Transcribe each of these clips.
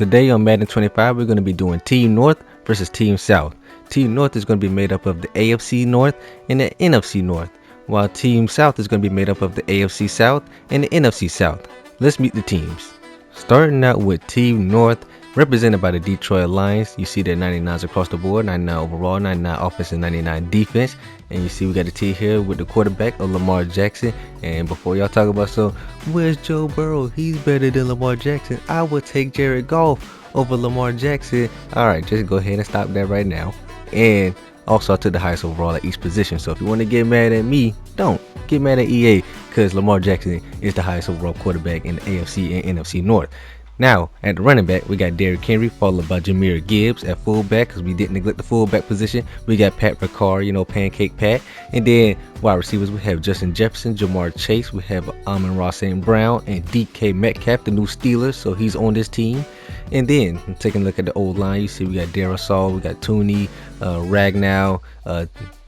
Today on Madden 25, we're going to be doing Team North versus Team South. Team North is going to be made up of the AFC North and the NFC North, while Team South is going to be made up of the AFC South and the NFC South. Let's meet the teams. Starting out with Team North, represented by the Detroit Lions. You see their 99s across the board, 99 overall, 99 offense, and 99 defense. And you see we got a team here with the quarterback of Lamar Jackson. And before y'all talk about, so where's Joe Burrow? He's better than Lamar Jackson. I would take Jared Goff over Lamar Jackson. All right, just go ahead and stop that right now. And also I took the highest overall at each position. So if you want to get mad at me, don't get mad at EA, because Lamar Jackson is the highest overall quarterback in the AFC and NFC North. Now, at the running back, we got Derrick Henry, followed by Jahmyr Gibbs at fullback, because we didn't neglect the fullback position. We got Pat Ricard, Pancake Pat. And then wide receivers, we have Justin Jefferson, Jamar Chase. We have Amon-Ra St. Brown and DK Metcalf, the new Steelers, so he's on this team. And then, taking a look at the old line, you see we got Darasol, we got Tooney, Ragnow,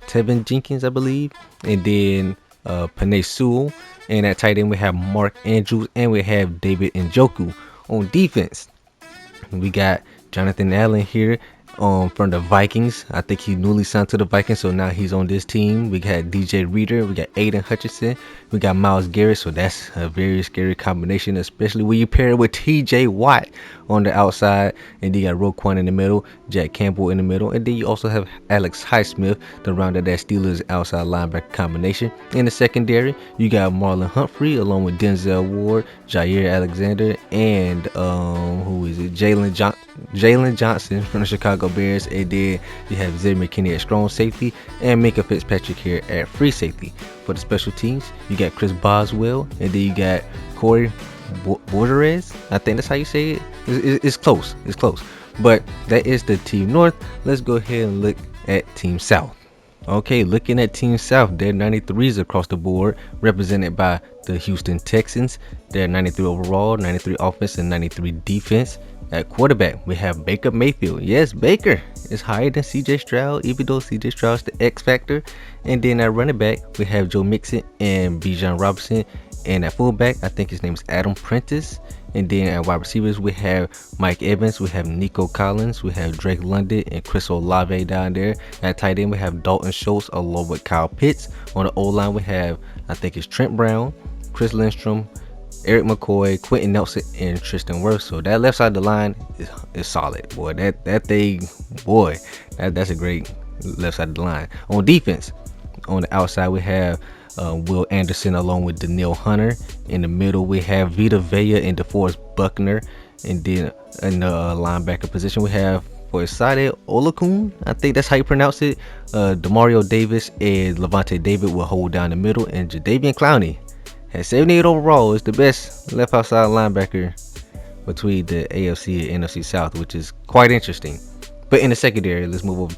Tevin Jenkins, I believe, and then Penei Sewell. And at tight end, we have Mark Andrews, and we have David Njoku. On defense, we got Jonathan Allen here from the Vikings. I think he newly signed to the Vikings, so now he's on this team. We got DJ Reader, we got Aiden Hutchinson, we got Myles Garrett, so that's a very scary combination, especially when you pair it with TJ Watt on the outside. And then you got Roquan in the middle, Jack Campbell in the middle, and then you also have Alex Highsmith to round out that Steelers outside linebacker combination. In the secondary, you got Marlon Humphrey along with Denzel Ward, Jair Alexander, and Jalen Johnson from the Chicago Bears. And then you have Zay McKinney at strong safety and Minka Fitzpatrick here at free safety. For the special teams, you got Chris Boswell, and then you got Corey Bordeaux. I think that's how you say it. It's close. It's close. But that is the Team North. Let's go ahead and look at Team South. Okay, looking at Team South, they're 93s across the board, represented by the Houston Texans. They're 93 overall, 93 offense, and 93 defense. At quarterback, we have Baker Mayfield. Yes, Baker is higher than CJ Stroud, even though CJ Stroud's the X factor. And then at running back, we have Joe Mixon and Bijan Robinson. And at fullback, I think his name is Adam Prentice. And then at wide receivers, we have Mike Evans, we have Nico Collins, we have Drake London and Chris Olave down there. At tight end, we have Dalton Schultz along with Kyle Pitts. On the O-line, we have, I think it's Trent Brown, Chris Lindstrom, Eric McCoy, Quentin Nelson, and Tristan Wirfs. So that left side of the line is solid, boy. That thing, boy, that's a great left side of the line. On defense, on the outside, we have Will Anderson along with Danielle Hunter. In the middle, we have Vita Vea and DeForest Buckner. And then in the linebacker position, we have for Izayah Olakun, I think that's how you pronounce it. Demario Davis and Levante David will hold down the middle, and Jadeveon Clowney at 78 overall is the best left outside linebacker between the AFC and NFC South, which is quite interesting. But in the secondary, let's move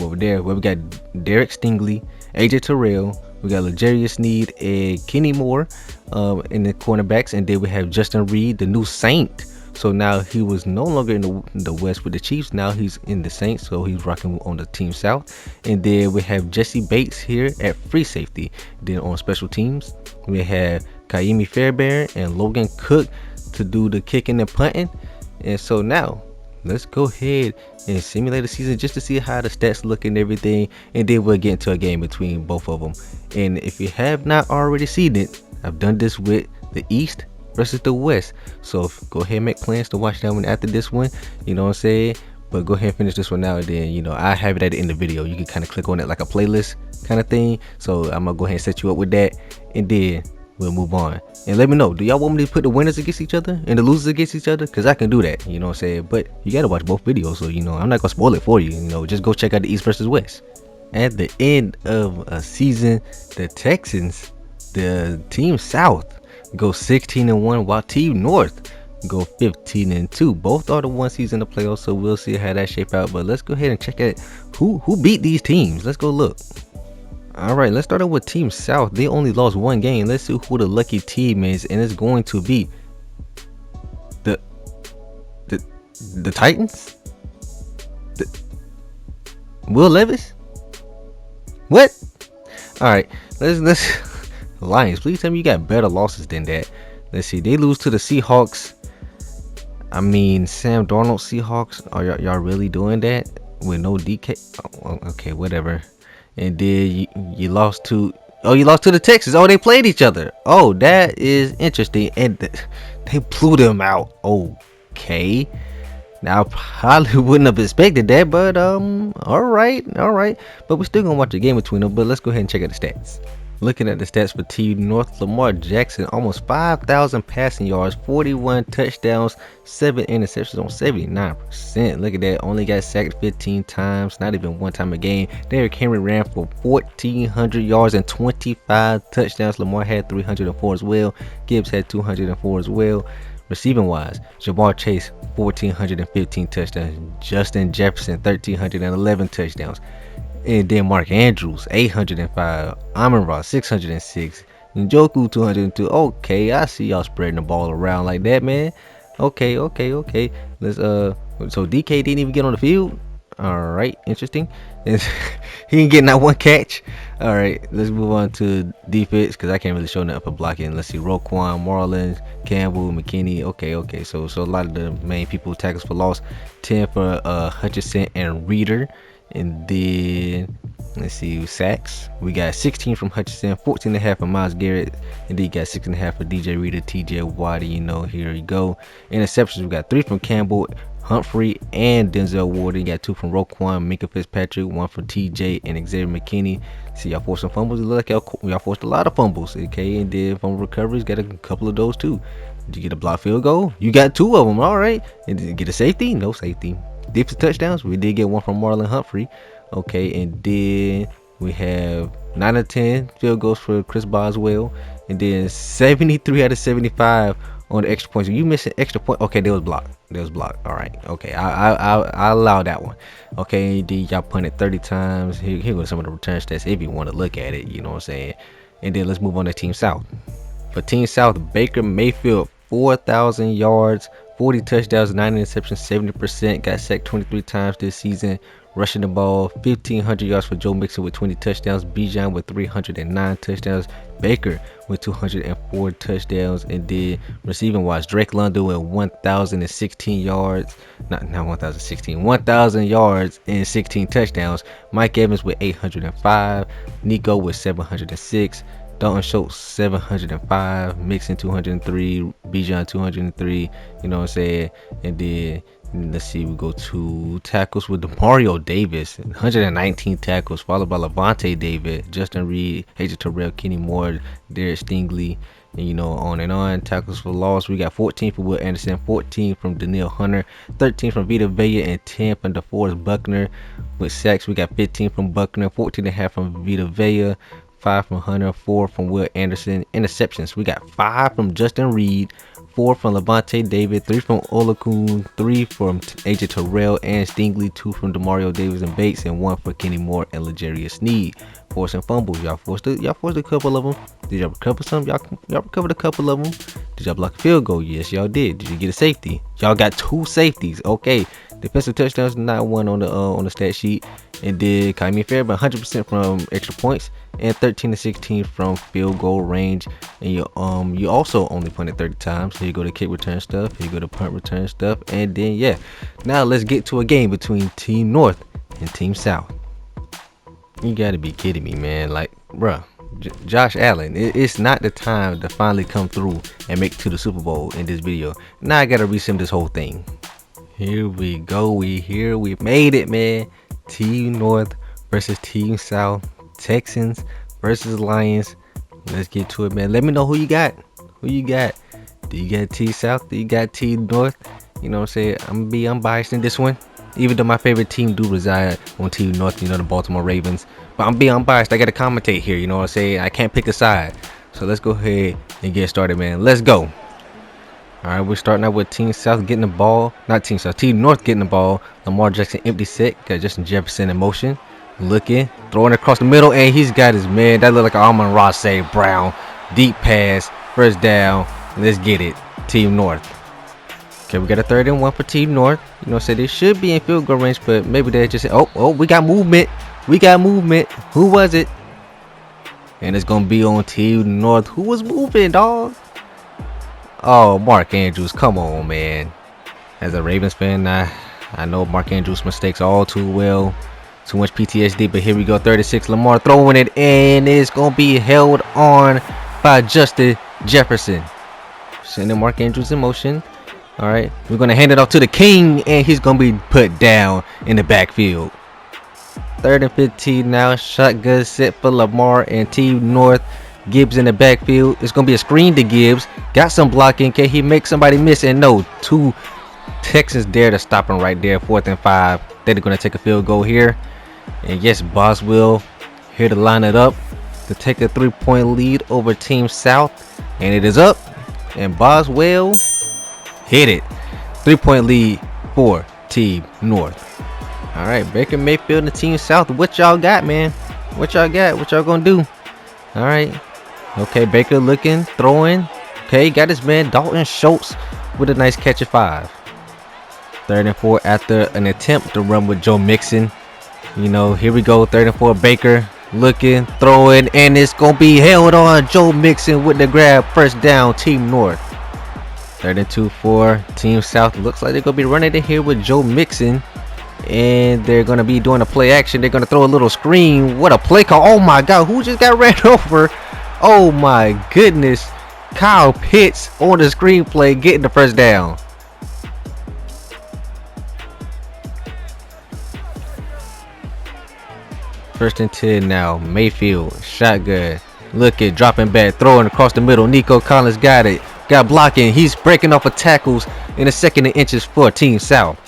over there, where we got Derek Stingley, AJ Terrell, we got L'Jarius Sneed and Kenny Moore in the cornerbacks, and then we have Justin Reed, the new Saint. So now he was no longer in the West with the Chiefs. Now he's in the Saints, so he's rocking on the Team South. And then we have Jesse Bates here at free safety. Then on special teams, we have Kaimi Fairbairn and Logan Cook to do the kicking and punting. And so now let's go ahead and simulate the season just to see how the stats look and everything, and then we'll get into a game between both of them. And if you have not already seen it, I've done this with the East versus the West, so go ahead and make plans to watch that one after this one, you know what I'm saying. But go ahead and finish this one now, and then I have it at the end of the video. You can kind of click on it like a playlist kind of thing. So I'm gonna go ahead and set you up with that, and then we'll move on. And let me know, do y'all want me to put the winners against each other and the losers against each other? Because I can do that, you know what I'm saying. But you gotta watch both videos, so I'm not gonna spoil it for you. Just go check out the East versus West. At the end of a season, the Texans, the Team South, go 16-1, while Team North go 15-2. Both are the 1 seed in the playoffs, so we'll see how that shape out. But let's go ahead and check out who beat these teams. Let's go look. All right, let's start out with Team South. They only lost 1 game. Let's see who the lucky team is, and it's going to be the Titans. Will Levis. What? All right, let's Lions. Please tell me you got better losses than that. Let's see. They lose to the Seahawks. I mean, Sam Darnold Seahawks, are y'all really doing that with no DK? Oh, okay, whatever. And then you lost to the Texans. Oh, they played each other. Oh, that is interesting. And they blew them out. Okay. Now I probably wouldn't have expected that, but all right. But we're still gonna watch the game between them. But let's go ahead and check out the stats. Looking at the stats for Team North, Lamar Jackson, almost 5,000 passing yards, 41 touchdowns, 7 interceptions on 79%. Look at that. Only got sacked 15 times, not even one time a game. Derrick Henry ran for 1,400 yards and 25 touchdowns. Lamar had 304 as well. Gibbs had 204 as well. Receiving wise, Jamar Chase, 1,415 touchdowns. Justin Jefferson, 1,311 touchdowns. And then Mark Andrews, 805. Amon-Ra, 606. Njoku, 202. Okay, I see y'all spreading the ball around like that, man. Okay. Let's so DK didn't even get on the field. All right, interesting. He ain't getting that one catch. All right, let's move on to defense because I can't really show nothing for blocking. Let's see, Roquan, Marlon, Campbell, McKinney. Okay. So a lot of the main people tackles for loss. 10 for Hutchinson and Reader. And then let's see, sacks. We got 16 from Hutchinson, 14.5 from Myles Garrett, and then you got 6.5 for DJ Reader, TJ Watt. Here you go. Interceptions, we got 3 from Campbell, Humphrey, and Denzel Ward. You got 2 from Roquan, Minka Fitzpatrick, 1 from TJ, and Xavier McKinney. See, y'all forced some fumbles. It look like y'all forced a lot of fumbles. Okay, and then from recoveries, got a couple of those too. Did you get a block field goal? You got 2 of them. All right. And did you get a safety? No safety. Defensive touchdowns, we did get 1 from Marlon Humphrey. Okay, and then we have 9 of 10 field goals for Chris Boswell, and then 73 out of 75 on the extra points. You missed an extra point. Okay, there was blocked. All right. Okay, I allow that one. Okay, then y'all punted 30 times. Here goes some of the return stats if you want to look at it. You know what I'm saying? And then let's move on to Team South. For Team South, Baker Mayfield, 4,000 yards, 40 touchdowns, 9 interceptions, 70%. Got sacked 23 times this season. Rushing the ball, 1,500 yards for Joe Mixon with 20 touchdowns. Bijan with 309 touchdowns. Baker with 204 touchdowns. And then receiving wise, Drake London with 1,016 yards. Not 1,016. 1,000 yards and 16 touchdowns. Mike Evans with 805. Nico with 706. Dalton Schultz 705, Mixon 203, Bijan 203, you know what I'm saying? And then let's see, we go to tackles with Demario Davis, 119 tackles, followed by Levante David, Justin Reed, AJ Terrell, Kenny Moore, Derek Stingley, and on and on. Tackles for loss, we got 14 from Will Anderson, 14 from Daniil Hunter, 13 from Vita Vea, and 10 from DeForest Buckner. With sacks, we got 15 from Buckner, 14.5 from Vita Vea, 5 from Hunter, 4 from Will Anderson. Interceptions, we got 5 from Justin Reed, 4 from Levante David, 3 from Olakun, 3 from AJ Terrell and Stingley, 2 from Demario Davis and Bates, and 1 for Kenny Moore and L'Jarius Sneed. Forcing fumbles, y'all forced a couple of them. Did y'all recover some? Y'all recovered a couple of them. Did y'all block a field goal? Yes, y'all did. Did you get a safety? Y'all got 2 safeties. Okay. Defensive touchdowns, not 1 on the stat sheet. And did Ka'imi Fairbairn 100% from extra points and 13 to 16 from field goal range. And you also only punted 30 times. Here you go to kick return stuff. Here you go to punt return stuff. And then yeah, now let's get to a game between Team North and Team South. You gotta be kidding me, man. Like, bruh, Josh Allen, it's not the time to finally come through and make it to the Super Bowl in this video. Now I gotta resim this whole thing. Here we go. We made it, man. Team North versus Team South. Texans versus Lions. Let's get to it, man. Let me know who you got. Do you got Team South? Do you got Team North? You know what I'm saying? I'm gonna be unbiased in this one. Even though my favorite team do reside on Team North, the Baltimore Ravens. But I'm being unbiased. I gotta commentate here, you know what I'm saying? I can't pick a side. So let's go ahead and get started, man. Let's go. Alright, we're starting out with Team South getting the ball. Not Team South, Team North getting the ball. Lamar Jackson empty set. Got Justin Jefferson in motion. Looking, throwing across the middle, and he's got his man. That look like an Amon-Ra save. Brown. Deep pass. First down. Let's get it. Team North. Okay, we got a 3rd and 1 for Team North. You know, so they should be in field goal range, but maybe they just oh, we got movement. Who was it? And it's gonna be on Team North. Who was moving, dog? Oh, Mark Andrews, come on, man. As a Ravens fan, I know Mark Andrews' mistakes all too well. Too much PTSD, but here we go. 36, Lamar throwing it, and it's going to be held on by Justin Jefferson. Sending Mark Andrews in motion. All right, we're going to hand it off to the King, and he's going to be put down in the backfield. 3rd and 15 now. Shotgun set for Lamar and Team North. Gibbs in the backfield. It's going to be a screen to Gibbs. Got some blocking. Can he make somebody miss? And no, 2 Texans dare to stop him right there. 4th and 5. They're going to take a field goal here. And yes, Boswell here to line it up to take a 3-point lead over Team South. And it is up. And Boswell hit it. 3-point lead for Team North. All right, Baker Mayfield and Team South. What y'all got, man? What y'all got? What y'all gonna do? All right. Okay, Baker looking, throwing. Okay, got his man Dalton Schultz with a nice catch of 5. 3rd and 4 after an attempt to run with Joe Mixon. You know, here we go. 3rd and 4. Baker looking, throwing, and it's gonna be held on. Joe Mixon with the grab. 1st down, Team North. 3rd and 2 for Team South. Looks like they're gonna be running in here with Joe Mixon. And they're going to be doing a play action. They're going to throw a little screen. What a play call. Oh my God. Who just got ran over? Oh my goodness. Kyle Pitts on the screenplay getting the 1st down. First and 10 now. Mayfield. Shotgun. Looking. Dropping back. Throwing across the middle. Nico Collins got it. Got blocking. He's breaking off of tackles in the 2nd and inches for Team South.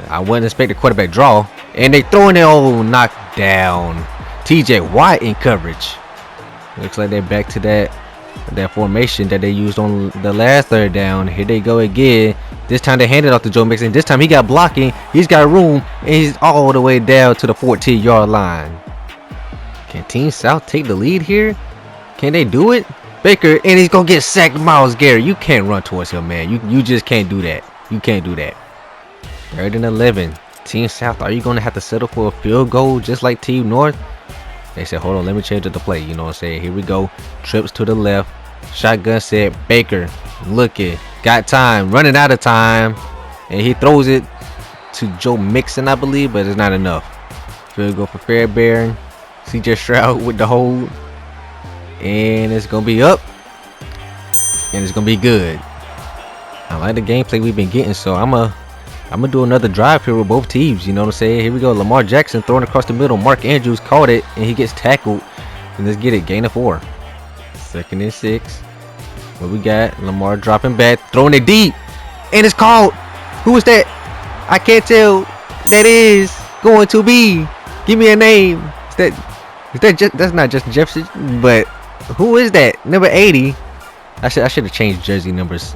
I wouldn't expect a quarterback draw. And they throwing it. Oh, knocked down. TJ Watt in coverage. Looks like they're back to that formation that they used on the last 3rd down. Here they go again. This time they handed off to Joe Mixon. This time he got blocking. He's got room. And he's all the way down to the 14-yard line. Can Team South take the lead here? Can they do it? Baker, and he's going to get sacked. Myles Garrett. You can't run towards him, man. You just can't do that. You can't do that. 3rd and 11. Team South, are you going to have to settle for a field goal just like Team North? They said, hold on, let me change up the play. You know what I'm saying? Here we go. Trips to the left. Shotgun set. Baker looking. Got time. Running out of time. And he throws it to Joe Mixon, I believe, but it's not enough. Field goal for Fairbairn. CJ Stroud with the hold. And it's going to be up. And it's going to be good. I like the gameplay we've been getting, so I'm gonna do another drive here with both teams. You know what I'm saying? Here we go. Lamar Jackson throwing across the middle. Mark Andrews caught it, and he gets tackled. And let's get it. Gain of 4. 2nd and 6. What we got? Lamar dropping back, throwing it deep, and it's called. Who is that? I can't tell. That is going to be. Give me a name. That's not Justin Jefferson, but who is that? Number 80. I should have changed jersey numbers.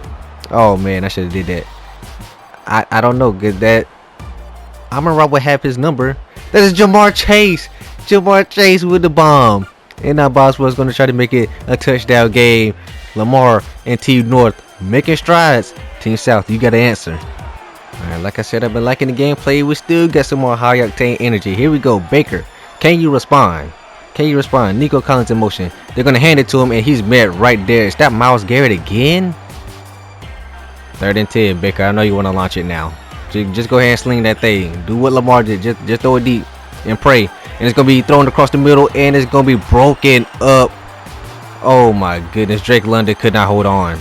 Oh man, I should have did that. I don't know. Good that. I'm gonna rob with half his number. That is Jamar Chase. Jamar Chase with the bomb. And now Boswell's gonna try to make it a touchdown game. Lamar and Team North making strides. Team South, you gotta answer. Alright, like I said, I've been liking the gameplay. We still got some more high octane energy. Here we go. Baker, can you respond? Can you respond? Nico Collins in motion. They're gonna hand it to him, and he's met right there. Is that Myles Garrett again? 3rd and 10, Baker. I know you want to launch it now. Just go ahead and sling that thing. Do what Lamar did. Just throw it deep and pray. And it's going to be thrown across the middle, and it's going to be broken up. Oh, my goodness. Drake London could not hold on.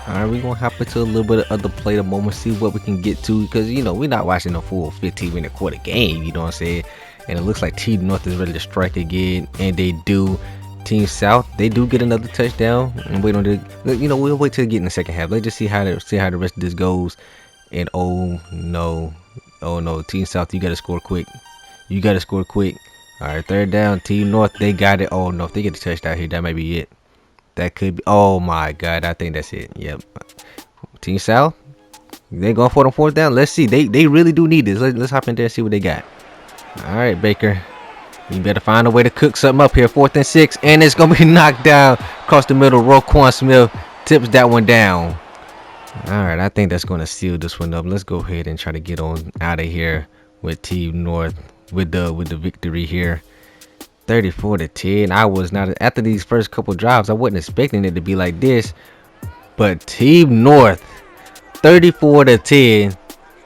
All right, we're going to hop into a little bit of other play the moment, see what we can get to. Because, you know, we're not watching a full 15-minute quarter game. You know what I'm saying? And it looks like Team North is ready to strike again. And they do. Team South, they do get another touchdown, and wait on the, you know, we'll wait till we get in the 2nd half. Let's just see how the rest of this goes. And oh no, Team South, you gotta score quick. You gotta score quick. All right, 3rd down. Team North, they got it. Oh no, if they get the touchdown here, that might be it. That could be. Oh my God, I think that's it. Yep. Team South, they going for the 4th down. Let's see. They really do need this. Let's hop in there and see what they got. All right, Baker. You better find a way to cook something up here. 4th and 6, and it's gonna be knocked down across the middle. Roquan Smith tips that one down. All right, I think that's gonna seal this one up. Let's go ahead and try to get on out of here with Team North with the victory here. 34-10. I was not, after these first couple drives, I wasn't expecting it to be like this. But Team North 34-10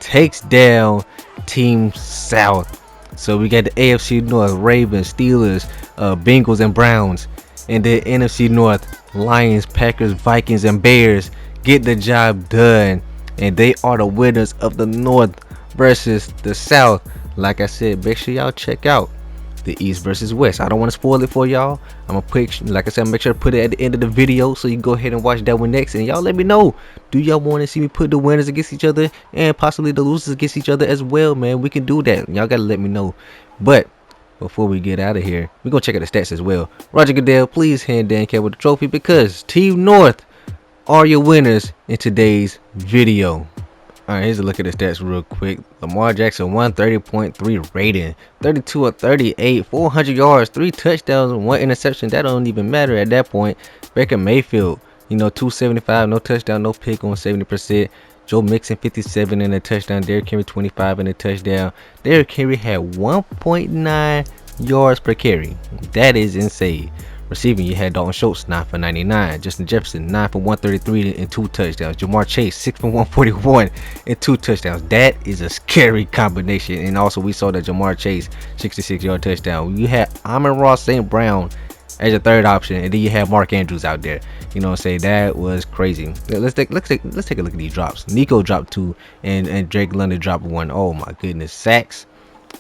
takes down Team South. So we got the AFC North, Ravens, Steelers, Bengals, and Browns. And the NFC North, Lions, Packers, Vikings, and Bears get the job done. And they are the winners of the North versus the South. Like I said, make sure y'all check out the East versus West. I don't want to spoil it for y'all. I'm gonna put, like I said, make sure to put it at the end of the video so you can go ahead and watch that one next. And y'all let me know, do y'all want to see me put the winners against each other and possibly the losers against each other as well? Man, we can do that. Y'all gotta let me know. But before we get out of here, we're gonna check out the stats as well. Roger Goodell, please hand Dan Campbell the trophy, because Team North are your winners in today's video. Alright, here's a look at the stats real quick. Lamar Jackson, 130.3 rating, 32 of 38, 400 yards, 3 touchdowns, 1 interception. That don't even matter at that point. Baker Mayfield, 275, no touchdown, no pick on 70%. Joe Mixon, 57 and a touchdown. Derrick Henry, 25 and a touchdown. Derrick Henry had 1.9 yards per carry. That is insane. Receiving, you had Dalton Schultz, 9 for 99. Justin Jefferson, 9 for 133 and 2 touchdowns. Jamar Chase, 6 for 141 and 2 touchdowns. That is a scary combination. And also, we saw that Jamar Chase, 66-yard touchdown. You had Amon-Ra St. Brown as your third option, and then you have Mark Andrews out there. That was crazy. Let's take a look at these drops. Nico dropped 2, and Drake London dropped 1. Oh my goodness. Sacks.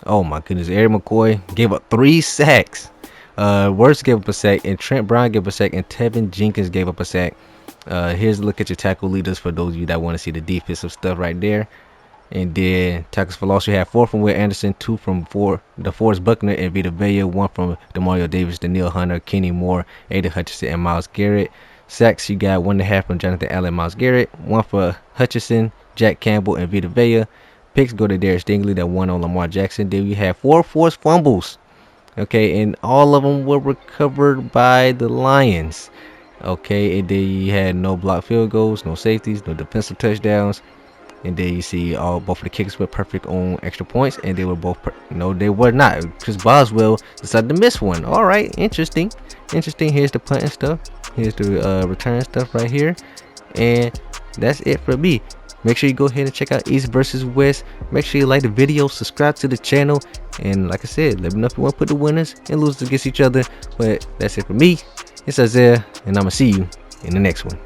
Oh my goodness. Eric McCoy gave up 3 sacks. Worst gave up a sack, and Trent Brown gave up a sack, and Tevin Jenkins gave up a sack. Here's a look at your tackle leaders for those of you that want to see the defensive stuff right there. And then tackles for loss, you have 4 from Will Anderson, 2 from DeForest Buckner and Vita Vea, 1 from Demario Davis, Daniil Hunter, Kenny Moore, Aiden Hutchinson, and Myles Garrett. Sacks, you got 1.5 from Jonathan Allen, Myles Garrett, 1 for Hutchinson, Jack Campbell, and Vita Vea. Picks go to Darius Stingley, that 1 on Lamar Jackson. Then you have 4 forced fumbles. Okay, and all of them were recovered by the Lions. Okay, and then you had no blocked field goals, no safeties, no defensive touchdowns. And then you see both of the kickers were perfect on extra points, and they were both no, they were not. Chris Boswell decided to miss one. All right, interesting. Here's the punting stuff. Here's the return stuff right here, and that's it for me. Make sure you go ahead and check out East versus West. Make sure you like the video, subscribe to the channel, and like I said, let me know if you want to put the winners and losers against each other. But that's it for me. It's Izayah, and I'm gonna see you in the next one.